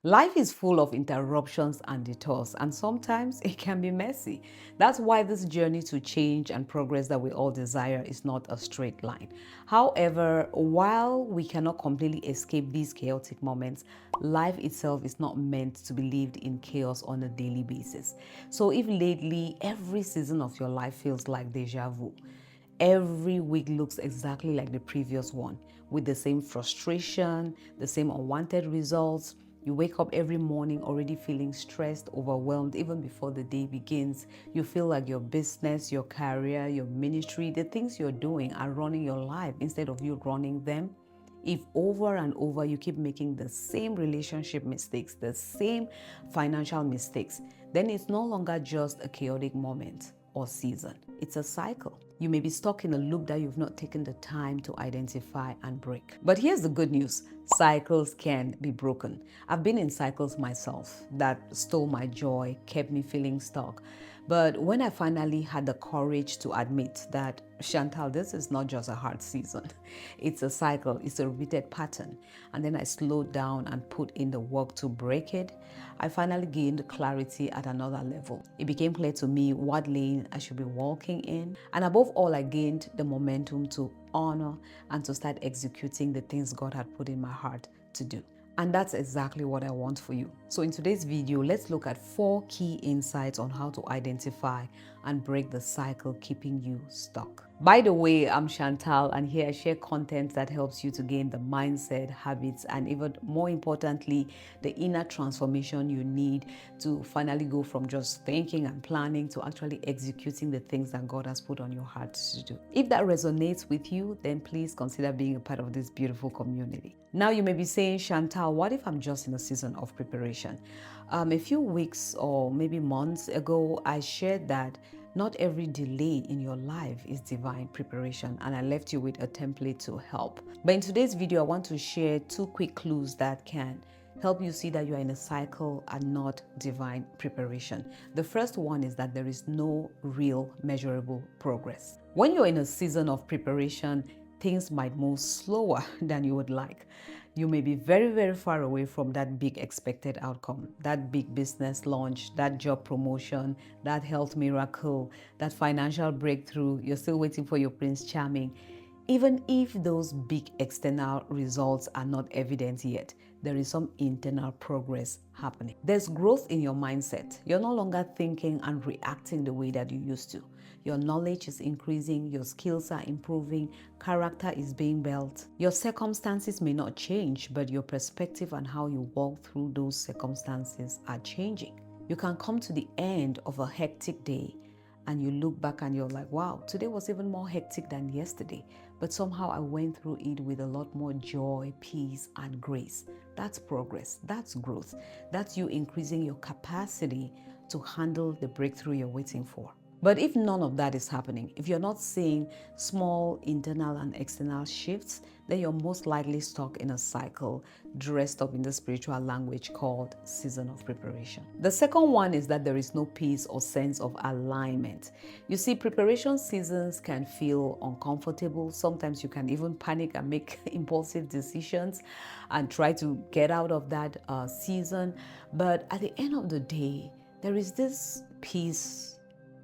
Life is full of interruptions and detours, and sometimes it can be messy. That's why this journey to change and progress that we all desire is not a straight line. However, while we cannot completely escape these chaotic moments, life itself is not meant to be lived in chaos on a daily basis. So, if lately every season of your life feels like deja vu, every week looks exactly like the previous one, with the same frustration, the same unwanted results. You wake up every morning already feeling stressed, overwhelmed, even before the day begins. You feel like your business, your career, your ministry, the things you're doing are running your life instead of you running them. If over and over you keep making the same relationship mistakes, the same financial mistakes, then it's no longer just a chaotic moment or season. It's a cycle. You may be stuck in a loop that you've not taken the time to identify and break. But here's the good news. Cycles can be broken. I've been in cycles myself that stole my joy, kept me feeling stuck. But when I finally had the courage to admit that, Chantal, this is not just a hard season. It's a cycle, it's a repeated pattern. And then I slowed down and put in the work to break it. I finally gained clarity at another level. It became clear to me what lane I should be walking in. And above all, I gained the momentum to honor and to start executing the things God had put in my heart to do. And that's exactly what I want for you. So in today's video, let's look at 4 key insights on how to identify and break the cycle keeping you stuck. By the way, I'm Chantal, and here I share content that helps you to gain the mindset, habits, and even more importantly, the inner transformation you need to finally go from just thinking and planning to actually executing the things that God has put on your heart to do. If that resonates with you, then please consider being a part of this beautiful community. Now you may be saying, Chantal, what if I'm just in a season of preparation? A few weeks or maybe months ago, I shared that not every delay in your life is divine preparation, and I left you with a template to help. But in today's video, I want to share 2 quick clues that can help you see that you are in a cycle and not divine preparation. The first one is that there is no real measurable progress. When you're in a season of preparation, things might move slower than you would like. You may be very, very far away from that big expected outcome, that big business launch, that job promotion, that health miracle, that financial breakthrough. You're still waiting for your Prince Charming. Even if those big external results are not evident yet, there is some internal progress happening. There's growth in your mindset. You're no longer thinking and reacting the way that you used to. Your knowledge is increasing, your skills are improving, character is being built. Your circumstances may not change, but your perspective and how you walk through those circumstances are changing. You can come to the end of a hectic day and you look back and you're like, wow, today was even more hectic than yesterday. But somehow I went through it with a lot more joy, peace, and grace. That's progress. That's growth. That's you increasing your capacity to handle the breakthrough you're waiting for. But if none of that is happening, if you're not seeing small internal and external shifts, then you're most likely stuck in a cycle dressed up in the spiritual language called season of preparation. The second one is that there is no peace or sense of alignment. You see, preparation seasons can feel uncomfortable. Sometimes you can even panic and make impulsive decisions and try to get out of that season. But at the end of the day, there is this peace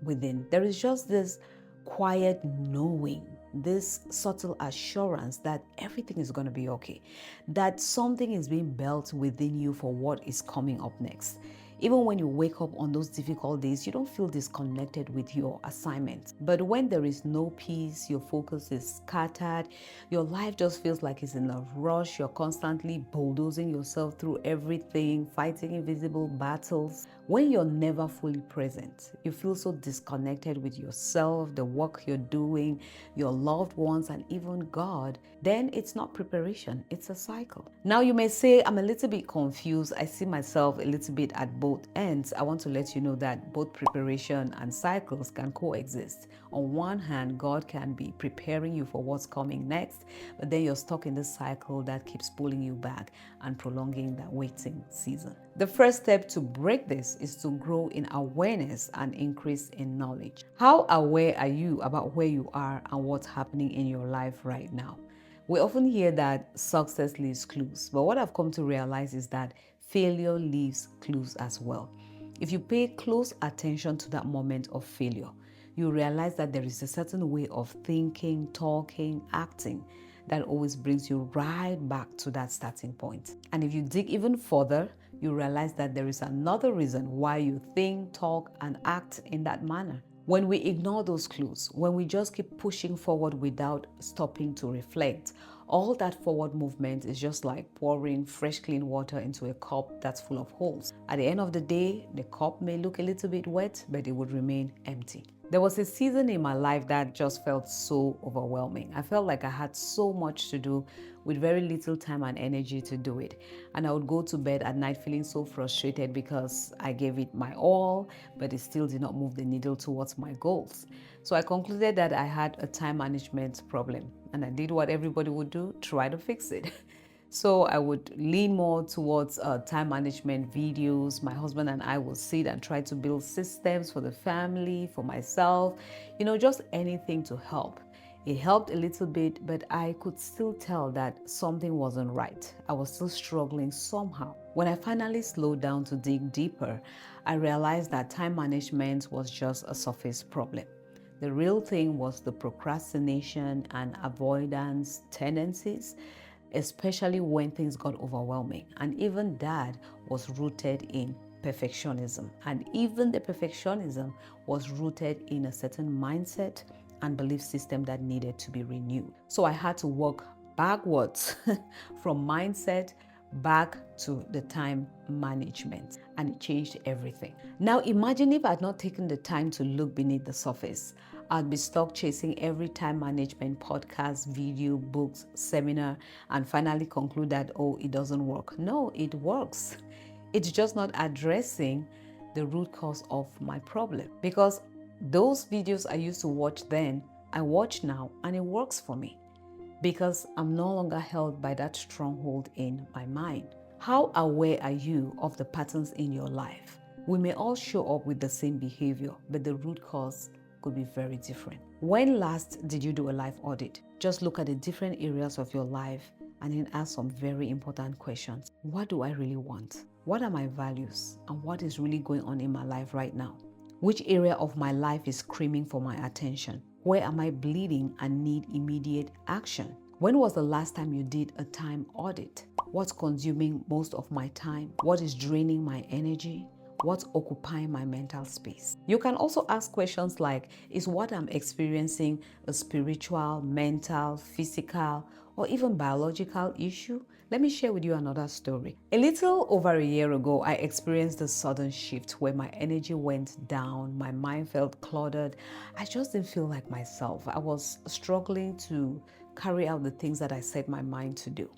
within. There is just this quiet knowing, this subtle assurance that everything is going to be okay, that something is being built within you for what is coming up next. Even when you wake up on those difficult days, you don't feel disconnected with your assignment. But when there is no peace, your focus is scattered, your life just feels like it's in a rush, you're constantly bulldozing yourself through everything, fighting invisible battles. When you're never fully present, you feel so disconnected with yourself, the work you're doing, your loved ones, and even God, then it's not preparation, it's a cycle. Now you may say, I'm a little bit confused. I see myself a little bit at both ends. I want to let you know that both preparation and cycles can coexist. On one hand, God can be preparing you for what's coming next, but then you're stuck in this cycle that keeps pulling you back and prolonging that waiting season. The first step to break this is to grow in awareness and increase in knowledge. How aware are you about where you are and what's happening in your life right now? We often hear that success leaves clues, but what I've come to realize is that failure leaves clues as well. If you pay close attention to that moment of failure, you realize that there is a certain way of thinking, talking, acting that always brings you right back to that starting point. And if you dig even further, you realize that there is another reason why you think, talk, and act in that manner. When we ignore those clues, when we just keep pushing forward without stopping to reflect, all that forward movement is just like pouring fresh, clean water into a cup that's full of holes. At the end of the day, the cup may look a little bit wet, but it would remain empty. There was a season in my life that just felt so overwhelming. I felt like I had so much to do with very little time and energy to do it. And I would go to bed at night feeling so frustrated because I gave it my all, but it still did not move the needle towards my goals. So I concluded that I had a time management problem, and I did what everybody would do, try to fix it. So I would lean more towards time management videos. My husband and I would sit and try to build systems for the family, for myself, just anything to help. It helped a little bit, but I could still tell that something wasn't right. I was still struggling somehow. When I finally slowed down to dig deeper, I realized that time management was just a surface problem. The real thing was the procrastination and avoidance tendencies, especially when things got overwhelming. And even that was rooted in perfectionism. And even the perfectionism was rooted in a certain mindset and belief system that needed to be renewed. So I had to work backwards from mindset back to the time management, and it changed everything. Now imagine if I had not taken the time to look beneath the surface. I'd be stuck chasing every time management podcast, video, books, seminar, and finally conclude that, oh, it doesn't work. No, it works. It's just not addressing the root cause of my problem, because those videos I used to watch then, I watch now, and it works for me because I'm no longer held by that stronghold in my mind. How aware are you of the patterns in your life? We may all show up with the same behavior, but the root cause could be very different. When last did you do a life audit? Just look at the different areas of your life and then ask some very important questions. What do I really want? What are my values? And what is really going on in my life right now? Which area of my life is screaming for my attention? Where am I bleeding and need immediate action? When was the last time you did a time audit? What's consuming most of my time? What is draining my energy? What's occupying my mental space? You can also ask questions like, is what I'm experiencing a spiritual, mental, physical, or even biological issue? Let me share with you another story. A little over a year ago, I experienced a sudden shift where my energy went down, my mind felt cluttered. I just didn't feel like myself. I was struggling to carry out the things that I set my mind to do.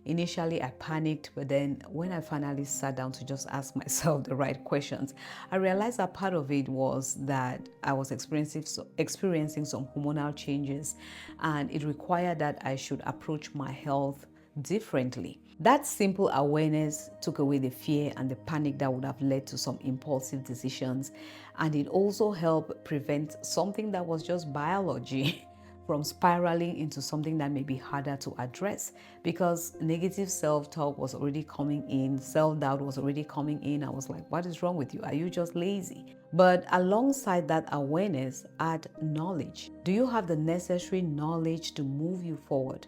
Initially, I panicked, but then when I finally sat down to just ask myself the right questions, I realized that part of it was that I was experiencing some hormonal changes, and it required that I should approach my health differently. That simple awareness took away the fear and the panic that would have led to some impulsive decisions, and it also helped prevent something that was just biology from spiraling into something that may be harder to address, because negative self-talk was already coming in, self-doubt was already coming in. I was like, what is wrong with you? Are you just lazy? But alongside that awareness, add knowledge. Do you have the necessary knowledge to move you forward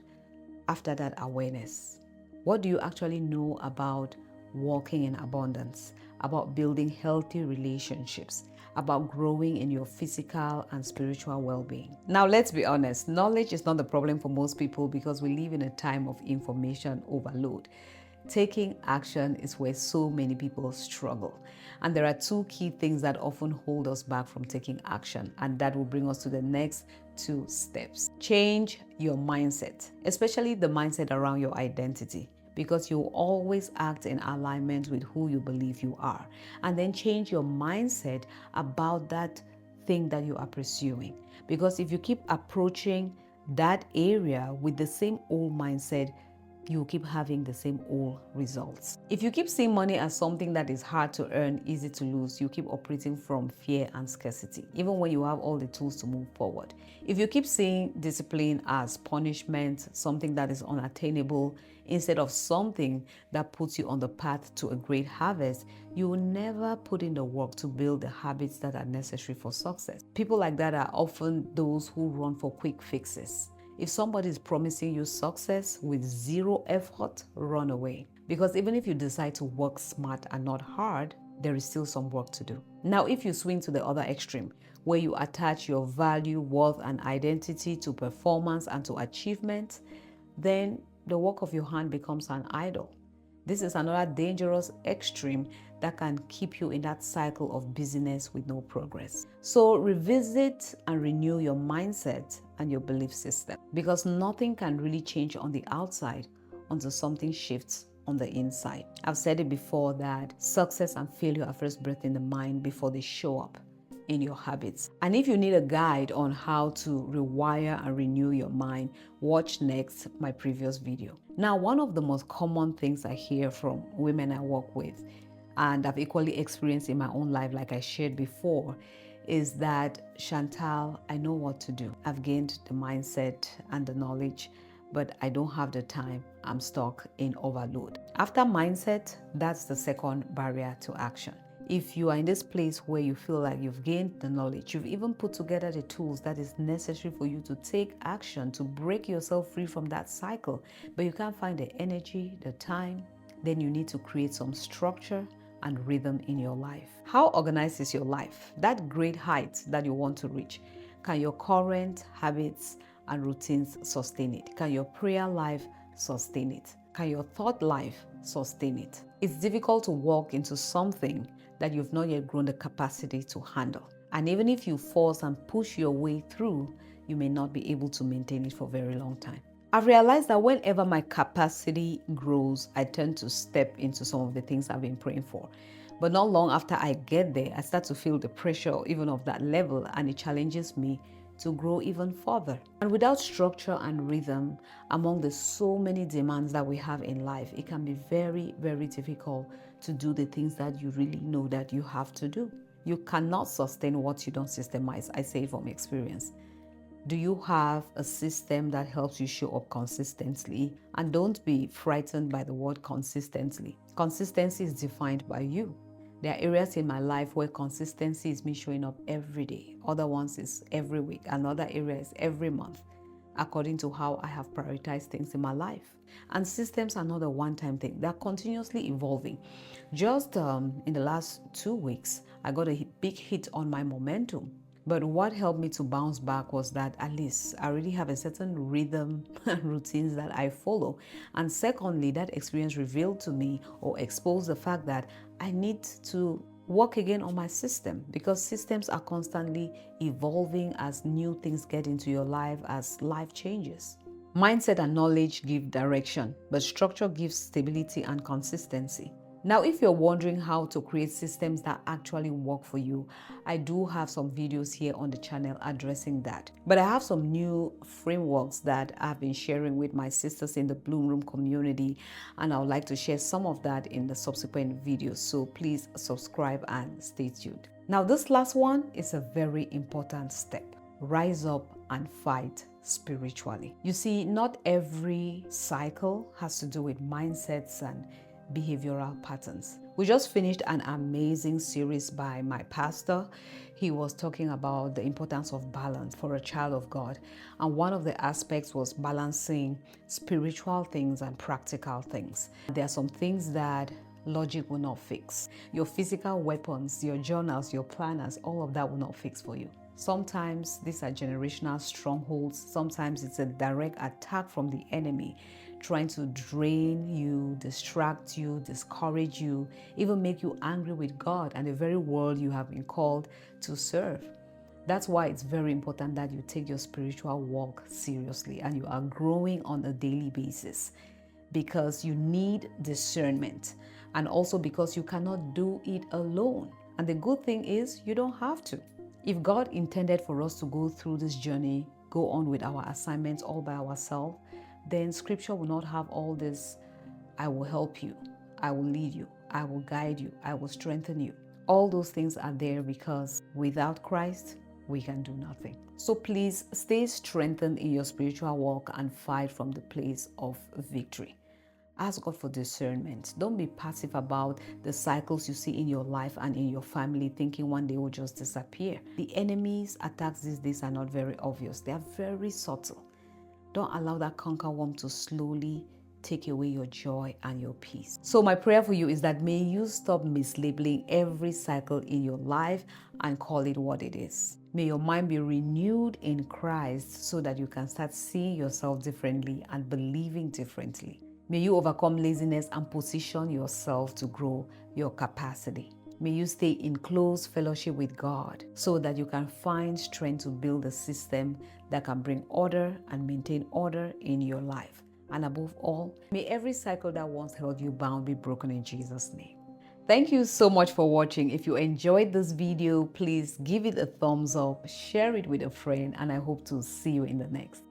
after that awareness? What do you actually know about walking in abundance, about building healthy relationships, about growing in your physical and spiritual well-being? Now, let's be honest, knowledge is not the problem for most people because we live in a time of information overload. Taking action is where so many people struggle. And there are two key things that often hold us back from taking action, and that will bring us to the next two steps. Change your mindset, especially the mindset around your identity, because you always act in alignment with who you believe you are. And then change your mindset about that thing that you are pursuing. Because if you keep approaching that area with the same old mindset, you will keep having the same old results. If you keep seeing money as something that is hard to earn, easy to lose, you keep operating from fear and scarcity, even when you have all the tools to move forward. If you keep seeing discipline as punishment, something that is unattainable, instead of something that puts you on the path to a great harvest, you will never put in the work to build the habits that are necessary for success. People like that are often those who run for quick fixes. If somebody is promising you success with zero effort, run away. Because even if you decide to work smart and not hard, there is still some work to do. Now, if you swing to the other extreme, where you attach your value, worth, and identity to performance and to achievement, then the work of your hand becomes an idol. This is another dangerous extreme that can keep you in that cycle of busyness with no progress. So revisit and renew your mindset and your belief system, because nothing can really change on the outside until something shifts on the inside. I've said it before that success and failure are first birthed in the mind before they show up in your habits. And if you need a guide on how to rewire and renew your mind, watch next my previous video. Now, one of the most common things I hear from women I work with, and I've equally experienced in my own life, like I shared before, is that, Chantal, I know what to do. I've gained the mindset and the knowledge, but I don't have the time. I'm stuck in overload. After mindset, that's the second barrier to action. If you are in this place where you feel like you've gained the knowledge, you've even put together the tools that is necessary for you to take action, to break yourself free from that cycle, but you can't find the energy, the time, then you need to create some structure and rhythm in your life. How organized is your life? That great height that you want to reach. Can your current habits and routines sustain it? Can your prayer life sustain it? Can your thought life sustain it? It's difficult to walk into something that you've not yet grown the capacity to handle. And even if you force and push your way through, you may not be able to maintain it for a very long time. I've realized that whenever my capacity grows, I tend to step into some of the things I've been praying for. But not long after I get there, I start to feel the pressure even of that level, and it challenges me to grow even further. And without structure and rhythm, among the so many demands that we have in life, it can be very, very difficult to do the things that you really know that you have to do. You cannot sustain what you don't systemize. I say it from experience. Do you have a system that helps you show up consistently? And don't be frightened by the word consistently. Consistency is defined by you. There are areas in my life where consistency is me showing up every day. Other ones is every week. Another area is every month, according to how I have prioritized things in my life. And systems are not a one-time thing. They're continuously evolving. Just in the last 2 weeks, I got a big hit on my momentum. But what helped me to bounce back was that at least I already have a certain rhythm and routines that I follow. And secondly, that experience revealed to me or exposed the fact that I need to work again on my system, because systems are constantly evolving as new things get into your life, as life changes. Mindset and knowledge give direction, but structure gives stability and consistency. Now, if you're wondering how to create systems that actually work for you, I do have some videos here on the channel addressing that. But I have some new frameworks that I've been sharing with my sisters in the Bloom Room community, and I would like to share some of that in the subsequent videos. So please subscribe and stay tuned. Now, this last one is a very important step. Rise up and fight spiritually. You see, not every cycle has to do with mindsets and behavioral patterns. We just finished an amazing series by my pastor. He was talking about the importance of balance for a child of God. And one of the aspects was balancing spiritual things and practical things. There are some things that logic will not fix. Your physical weapons, your journals, your planners, all of that will not fix for you. Sometimes these are generational strongholds. Sometimes it's a direct attack from the enemy, trying to drain you, distract you, discourage you, even make you angry with God and the very world you have been called to serve. That's why it's very important that you take your spiritual walk seriously and you are growing on a daily basis, because you need discernment, and also because you cannot do it alone. And the good thing is you don't have to. If God intended for us to go through this journey, go on with our assignments all by ourselves, then scripture will not have all this, I will help you, I will lead you, I will guide you, I will strengthen you. All those things are there because without Christ, we can do nothing. So please stay strengthened in your spiritual walk and fight from the place of victory. Ask God for discernment. Don't be passive about the cycles you see in your life and in your family, thinking one day will just disappear. The enemy's attacks these days are not very obvious. They are very subtle. Don't allow that cankerworm to slowly take away your joy and your peace. So my prayer for you is that may you stop mislabeling every cycle in your life and call it what it is. May your mind be renewed in Christ so that you can start seeing yourself differently and believing differently. May you overcome laziness and position yourself to grow your capacity. May you stay in close fellowship with God so that you can find strength to build a system that can bring order and maintain order in your life. And above all, may every cycle that once held you bound be broken in Jesus' name. Thank you so much for watching. If you enjoyed this video, please give it a thumbs up, share it with a friend, and I hope to see you in the next.